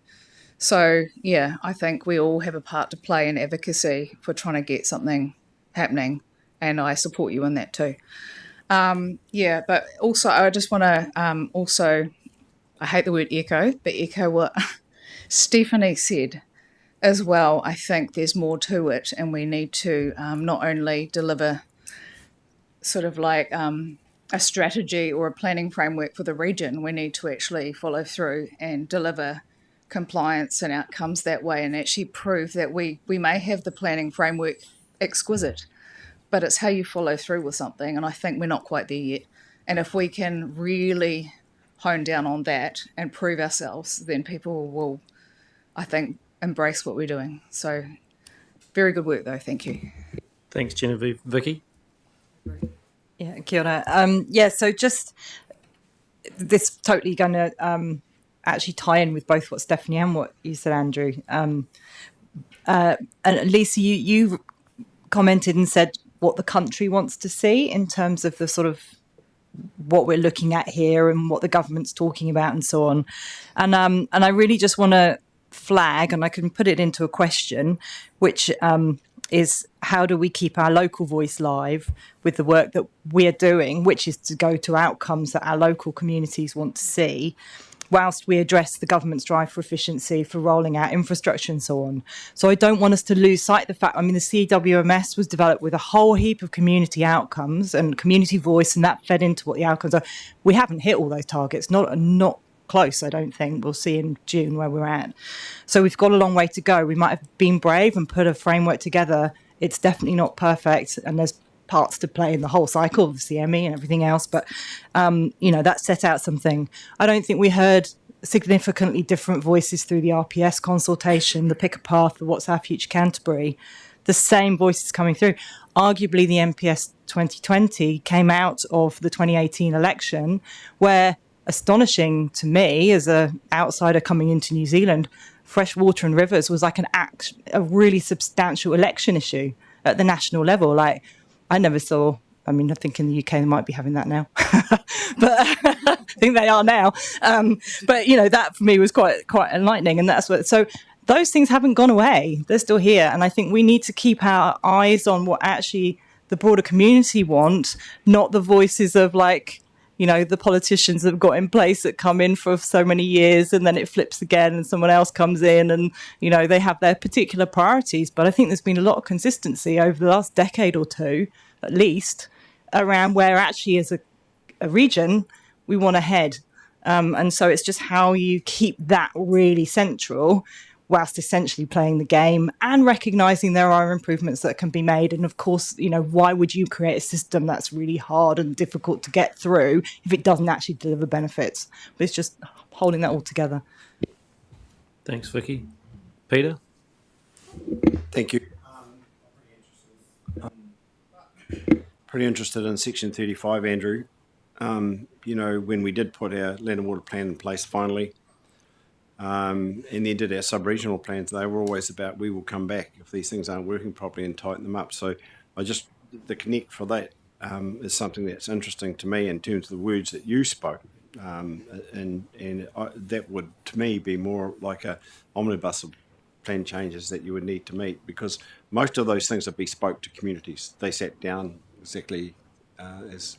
So, yeah, I think we all have a part to play in advocacy for trying to get something happening, and I support you in that too. But also I just want to I hate the word echo, but echo what Stephanie said as well. I think there's more to it, and we need to not only deliver sort of like a strategy or a planning framework for the region, we need to actually follow through and deliver compliance and outcomes that way, and actually prove that we may have the planning framework exquisite, but it's how you follow through with something, and I think we're not quite there yet. And if we can really hone down on that and prove ourselves, then people will, I think, embrace what we're doing. So very good work though, thank you. Thanks, Genevieve. Vicky? Yeah, kia ora. So just this totally going to actually tie in with both what Stephanie and what you said, Andrew. And Lisa, you commented and said what the country wants to see in terms of the sort of what we're looking at here and what the government's talking about and so on. And I really just want to flag, and I can put it into a question, which is how do we keep our local voice live with the work that we're doing, which is to go to outcomes that our local communities want to see, whilst we address the government's drive for efficiency, for rolling out infrastructure and so on. So I don't want us to lose sight of the fact, I mean, the CWMS was developed with a whole heap of community outcomes and community voice, and that fed into what the outcomes are. We haven't hit all those targets, not close, I don't think. We'll see in June where we're at. So we've got a long way to go. We might have been brave and put a framework together. It's definitely not perfect, and there's parts to play in the whole cycle of the CME and everything else, but that set out something. I don't think we heard significantly different voices through the RPS consultation, the Pick a Path, the What's Our Future Canterbury, the same voices coming through. Arguably the MPS 2020 came out of the 2018 election, where, astonishing to me as an outsider coming into New Zealand, fresh water and rivers was like a really substantial election issue at the national level. Like, I never saw, I mean, I think in the UK they might be having that now, but I think they are now. But, that for me was quite enlightening. And that's what, so those things haven't gone away. They're still here. And I think we need to keep our eyes on what actually the broader community want, not the voices of the politicians that have got in place that come in for so many years and then it flips again and someone else comes in and, they have their particular priorities. But I think there's been a lot of consistency over the last decade or two, at least, around where actually as a region we want to head. And so it's just how you keep that really central whilst essentially playing the game and recognising there are improvements that can be made. And of course, why would you create a system that's really hard and difficult to get through if it doesn't actually deliver benefits? But it's just holding that all together. Thanks, Vicky. Peter? Thank you. Pretty interested in Section 35, Andrew. When we did put our land and water plan in place finally, and then did our sub-regional plans, they were always about, we will come back if these things aren't working properly and tighten them up. So the connect for that is something that's interesting to me in terms of the words that you spoke. That would, to me, be more like a omnibus of plan changes that you would need to meet, because most of those things are bespoke to communities. They sat down exactly as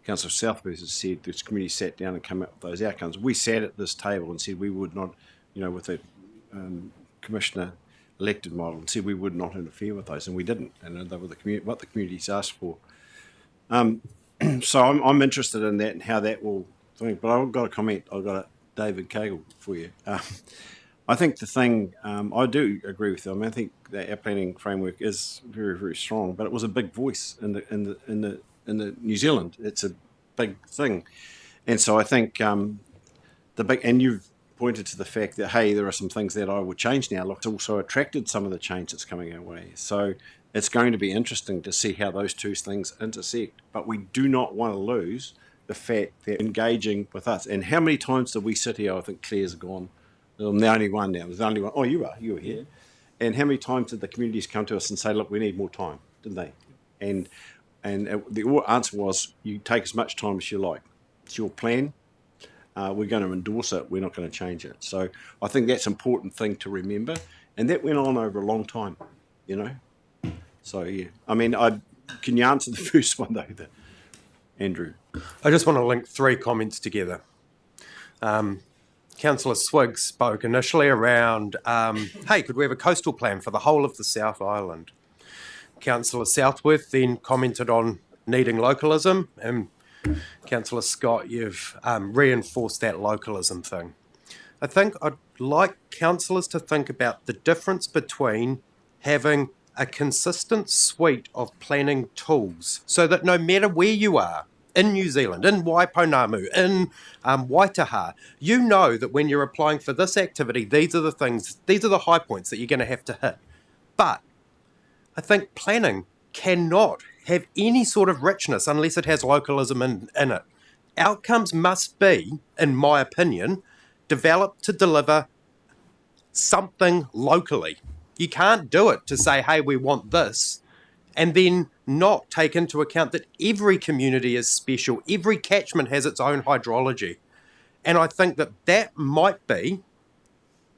Councillor Southworth has said, this committee sat down and came up with those outcomes. We sat at this table and said we would not, with a commissioner elected model, and said we would not interfere with those, and we didn't. And they were what the communities asked for. So I'm interested in that and how that will think. But I've got a comment. I've got a David Cagle for you. I think the thing, I do agree with you. I mean, I think that our planning framework is very, very strong, but it was a big voice in the New Zealand. It's a big thing. And so I think and you've pointed to the fact that, hey, there are some things that I would change now. Look, it's also attracted some of the change that's coming our way. So it's going to be interesting to see how those two things intersect. But we do not want to lose the fact that engaging with us. And how many times did we sit here? I think Claire's gone. I'm the only one now. There's the only one. Oh, you were here. And how many times did the communities come to us and say, look, we need more time, didn't they? And the answer was, you take as much time as you like. It's your plan. We're going to endorse it. We're not going to change it. So I think that's an important thing to remember. And that went on over a long time, So, yeah. I mean, can you answer the first one, though, Andrew? I just want to link three comments together. Councillor Swiggs spoke initially around, hey, could we have a coastal plan for the whole of the South Island? Councillor Southworth then commented on needing localism, and Councillor Scott, you've reinforced that localism thing. I think I'd like councillors to think about the difference between having a consistent suite of planning tools so that no matter where you are, in New Zealand, in Waiponamu, in Waitaha, you know that when you're applying for this activity, these are the high points that you're going to have to hit. But I think planning cannot have any sort of richness unless it has localism in it. Outcomes must be, in my opinion, developed to deliver something locally. You can't do it to say, hey, we want this, and then not take into account that every community is special. Every catchment has its own hydrology. And I think that might be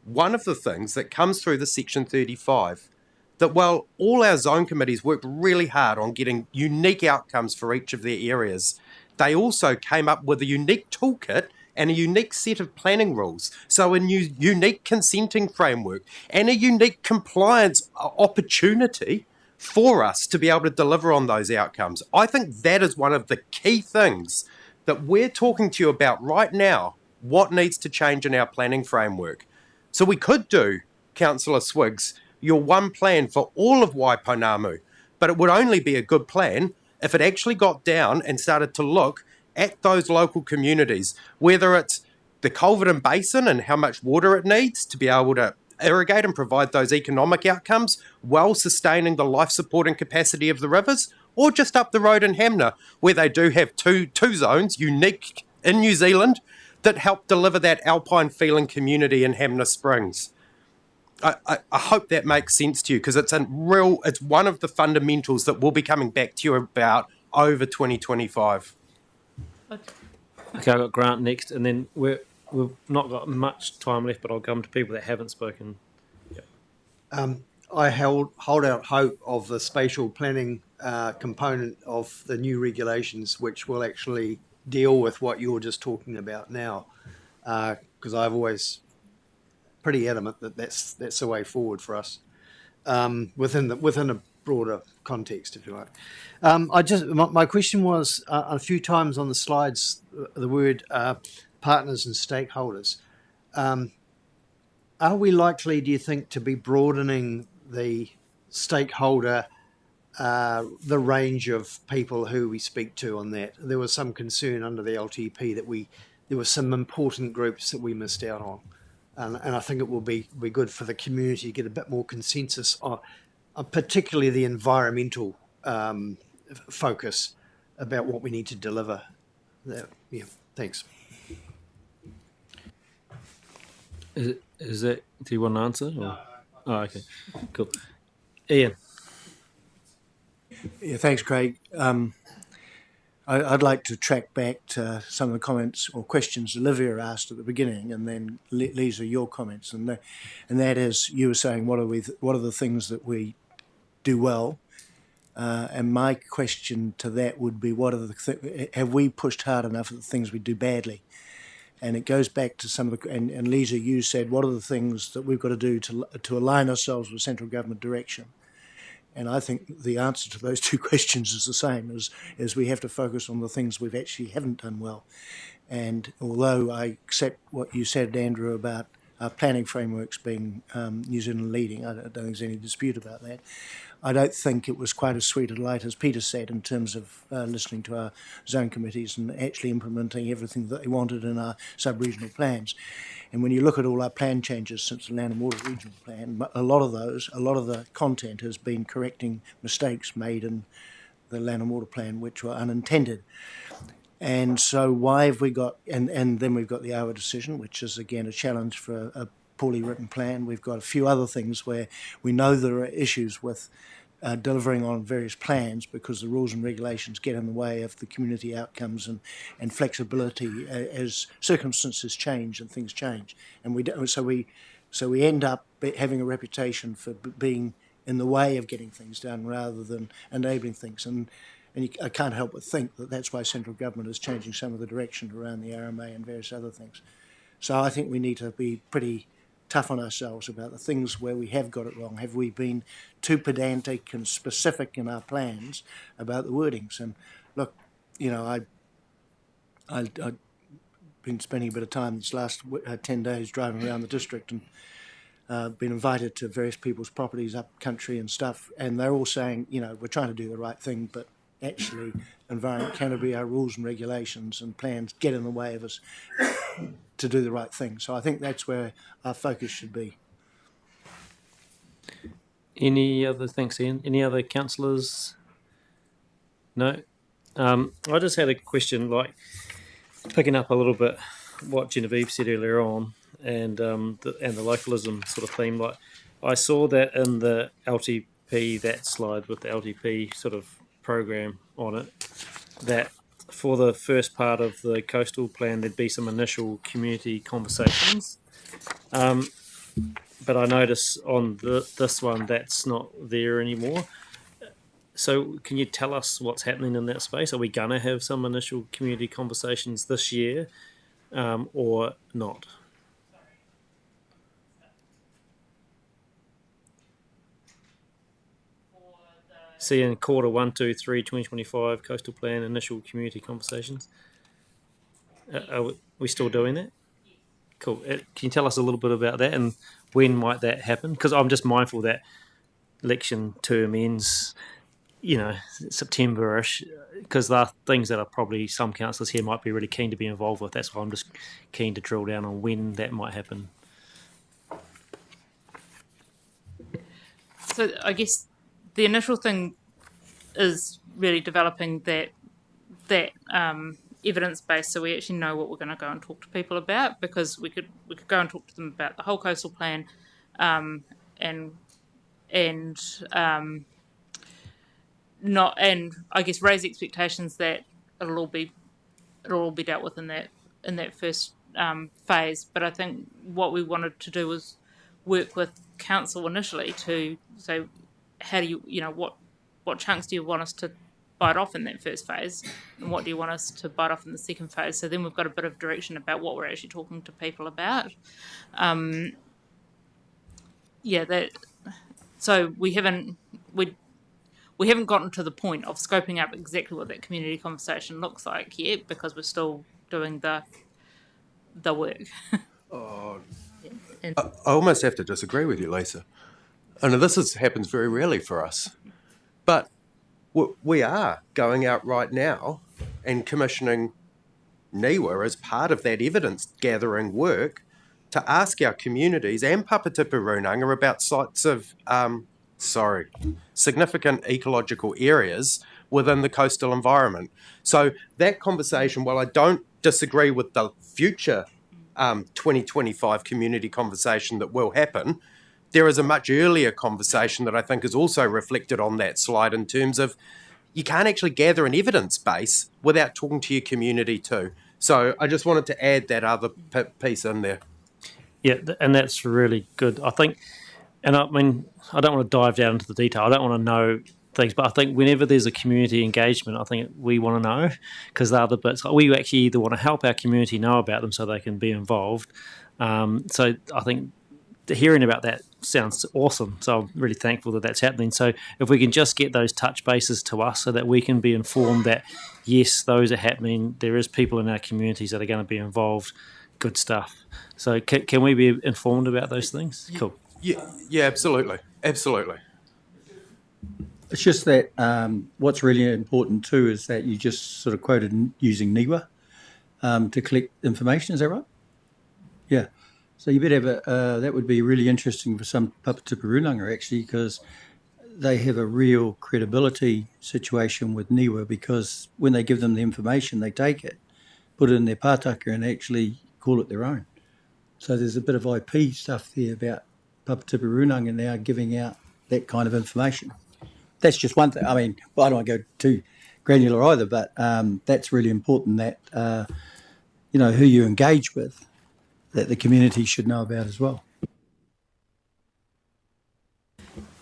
one of the things that comes through the Section 35, that while all our zone committees worked really hard on getting unique outcomes for each of their areas, they also came up with a unique toolkit and a unique set of planning rules. So a new unique consenting framework and a unique compliance opportunity for us to be able to deliver on those outcomes. I think that is one of the key things that we're talking to you about right now, what needs to change in our planning framework. So we could do, Councillor Swiggs, your one plan for all of Waipounamu, but it would only be a good plan if it actually got down and started to look at those local communities, whether it's the Culverton Basin and how much water it needs to be able to irrigate and provide those economic outcomes while sustaining the life-supporting capacity of the rivers, or just up the road in Hamner, where they do have two zones, unique in New Zealand, that help deliver that alpine-feeling community in Hamner Springs. I hope that makes sense to you, because it's one of the fundamentals that we'll be coming back to you about over 2025. Okay, I've got Grant next, and then we've not got much time left, but I'll come to people that haven't spoken. I hold out hope of the spatial planning component of the new regulations, which will actually deal with what you're just talking about now, because I've always pretty adamant that that's the way forward for us within a broader context, if you like. My question was a few times on the slides the word partners and stakeholders. Are we likely, do you think, to be broadening the stakeholder, the range of people who we speak to on that? There was some concern under the LTP that there were some important groups that we missed out on. And I think it will be good for the community to get a bit more consensus on particularly the environmental focus about what we need to deliver. Yeah, thanks. Is that, do you want an answer? Or? Oh, okay, cool. Ian. Yeah, thanks, Craig. I'd like to track back to some of the comments or questions Olivia asked at the beginning, and then Lisa, your comments, and that is, you were saying, what are the things that we do well, and my question to that would be, have we pushed hard enough at the things we do badly? And it goes back to some of the, and Lisa, you said, what are the things that we've got to do to align ourselves with central government direction? And I think the answer to those two questions is the same, as we have to focus on the things we've actually haven't done well. And although I accept what you said, Andrew, about our planning frameworks being New Zealand leading, I don't think there's any dispute about that. I don't think it was quite as sweet a light as Peter said in terms of listening to our zone committees and actually implementing everything that they wanted in our sub-regional plans. And when you look at all our plan changes since the Land and Water Regional Plan, a lot of the content has been correcting mistakes made in the Land and Water Plan which were unintended. And so why have we got, and then we've got the Awa decision, which is again a challenge for a poorly written plan. We've got a few other things where we know there are issues with delivering on various plans because the rules and regulations get in the way of the community outcomes and flexibility as circumstances change and things change. And so we end up having a reputation for being in the way of getting things done rather than enabling things. And I can't help but think that that's why central government is changing some of the direction around the RMA and various other things. So I think we need to be pretty tough on ourselves about the things where we have got it wrong. Have we been too pedantic and specific in our plans about the wordings? And look, you know, I've been spending a bit of time this last 10 days driving around the district and been invited to various people's properties up country and stuff, and they're all saying, you know, we're trying to do the right thing, but actually Environment Canterbury, our rules and regulations and plans get in the way of us to do the right thing. So I think that's where our focus should be. Any other, thanks Ian, any other councillors? No? I just had a question, like picking up a little bit what Genevieve said earlier on, and the localism sort of theme. Like I saw that in the LTP, that slide with the LTP sort of program on it, that for the first part of the coastal plan there'd be some initial community conversations, but I notice on this one that's not there anymore. So can you tell us what's happening in that space? Are we going to have some initial community conversations this year or not. See in quarter 1, 2, 3, 2025 coastal plan initial community conversations. Are we still doing that? Cool. Can you tell us a little bit about that and when might that happen? Because I'm just mindful that election term ends, September-ish, because there are things that are probably some councillors here might be really keen to be involved with. That's why I'm just keen to drill down on when that might happen. So I guess the initial thing is really developing that evidence base, so we actually know what we're going to go and talk to people about, because we could go and talk to them about the whole coastal plan, and I guess raise expectations that it'll all be dealt with in that first phase. But I think what we wanted to do was work with council initially to say, how do what chunks do you want us to bite off in that first phase, and what do you want us to bite off in the second phase? So then we've got a bit of direction about what we're actually talking to people about. So we haven't gotten to the point of scoping up exactly what that community conversation looks like yet, because we're still doing the work. I almost have to disagree with you, Lisa. I know happens very rarely for us, but we are going out right now and commissioning NIWA as part of that evidence gathering work to ask our communities and Papatipu Runanga about sites of significant ecological areas within the coastal environment. So that conversation, while I don't disagree with the future 2025 community conversation that will happen, there is a much earlier conversation that I think is also reflected on that slide, in terms of you can't actually gather an evidence base without talking to your community too. So I just wanted to add that other piece in there. Yeah, and that's really good. I think, and I mean, I don't want to dive down into the detail. I don't want to know things, but I think whenever there's a community engagement, I think we want to know, because the other bits, we actually either want to help our community know about them so they can be involved. So I think hearing about that sounds awesome. So I'm really thankful that that's happening. So if we can just get those touch bases to us so that we can be informed that, yes, those are happening, there is people in our communities that are going to be involved, good stuff. So can we be informed about those things? Cool. Yeah, absolutely. Absolutely. It's just that what's really important too is that you just sort of quoted using NIWA to collect information. Is that right? Yeah. So you better have that would be really interesting for some Papatipu Runanga actually, because they have a real credibility situation with NIWA, because when they give them the information, they take it, put it in their pātaka and actually call it their own. So there's a bit of IP stuff there about Papatipu Runanga now giving out that kind of information. That's just one thing. I mean, well, I don't want to go too granular either, but that's really important that, who you engage with, that the community should know about as well.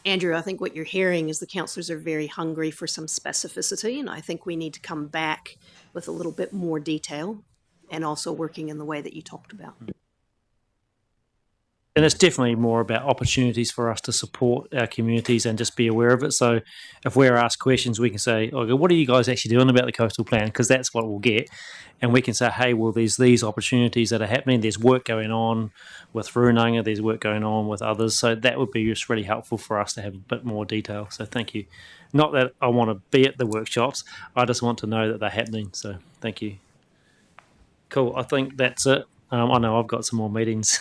Andrew, I think what you're hearing is the councillors are very hungry for some specificity, and I think we need to come back with a little bit more detail, and also working in the way that you talked about. And it's definitely more about opportunities for us to support our communities and just be aware of it. So if we're asked questions, we can say, okay, what are you guys actually doing about the coastal plan? Because that's what we'll get. And we can say, hey, well, there's these opportunities that are happening. There's work going on with Runanga. There's work going on with others. So that would be just really helpful for us to have a bit more detail. So thank you. Not that I want to be at the workshops. I just want to know that they're happening. So thank you. Cool. I think that's it. I know I've got some more meetings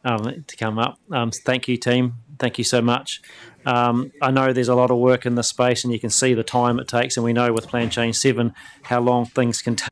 to come up. Thank you, team. Thank you so much. I know there's a lot of work in this space, and you can see the time it takes, and we know with Plan Change 7 how long things can take.